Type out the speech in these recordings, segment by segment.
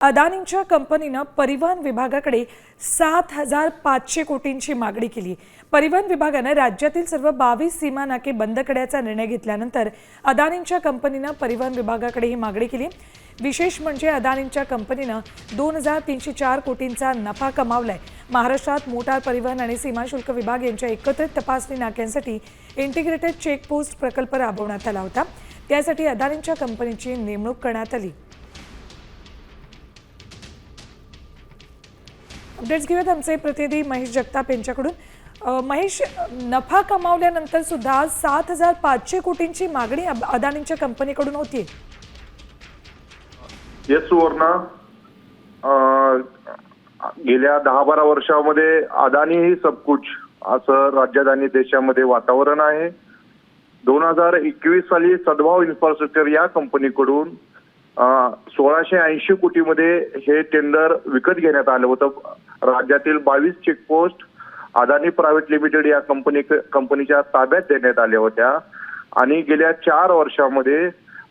अदानींच्या कंपनीनं परिवहन विभागाकडे 7,500 कोटींची मागणी केली। परिवहन विभागानं राज्यातील सर्व 22 सीमा नाके बंद करण्याचा निर्णय घेतल्यानंतर अदानींच्या कंपनीनं परिवहन विभागाकडे ही मागणी केली। विशेष म्हणजे अदानींच्या कंपनीनं 2,304 कोटींचा नफा कमावलाय। महाराष्ट्रात मोटार परिवहन आणि सीमा शुल्क विभाग यांच्या एकत्रित तपासणी नाक्यांसाठी इंटिग्रेटेड चेकपोस्ट प्रकल्प राबवण्यात आला होता। त्यासाठी अदानींच्या कंपनीची नेमणूक करण्यात आली। अपडेट्स घेऊयात आमचे प्रतिनिधी महेश जगताप यांच्याकडून। महेश, नफा कमावल्यानंतर सुद्धा 7,500 कोटींची मागणी अदानींच्या कंपनीकडून होती। येस सुवर्णा, गेल्या 10-12 वर्षामध्ये अदानी ही सबकुछ असं राज्यात आणि देशामध्ये वातावरण आहे। 2021 साली सद्भाव इन्फ्रास्ट्रक्चर या कंपनीकडून 1,680 कोटीमध्ये हे टेंडर विकत घेण्यात आलं होतं। राज्यातील 22 चेकपोस्ट अदानी प्रायव्हेट लिमिटेड या कंपनीच्या ताब्यात देण्यात आल्या होत्या आणि गेल्या 4 वर्षामध्ये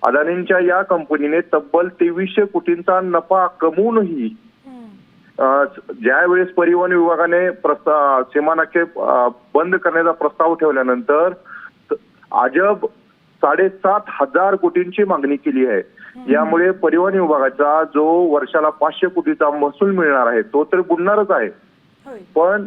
अदानींच्या या कंपनीने तब्बल 2300 कोटींचा नफा कमवूनही ज्यावेळेस परिवहन विभागाने सीमानाके बंद करण्याचा प्रस्ताव ठेवल्यानंतर अजब 7,500 कोटींची मागणी केली आहे। यामुळे परिवहन विभागाचा जो वर्षाला 500 कोटीचा महसूल मिळणार आहे तो तर बुडणारच आहे, पण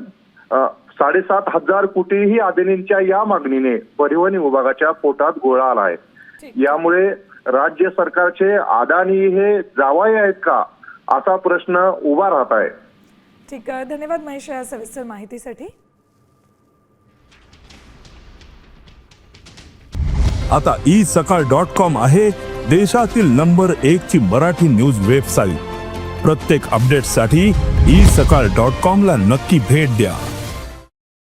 7,500 कोटी ही अदानींच्या या मागणीने परिवहन विभागाच्या पोटात गोळा आला आहे। यामुळे राज्य सरकारचे अदानी हे जावई आहेत का असा प्रश्न उभा राहत आहे। ठीक आहे, धन्यवाद महेश या सविस्तर माहितीसाठी। आता isakal.com आहे देशातील नंबर 1 ची मराठी न्यूज वेबसाईट। प्रत्येक अपडेटसाठी isakal.com ला नक्की भेट द्या।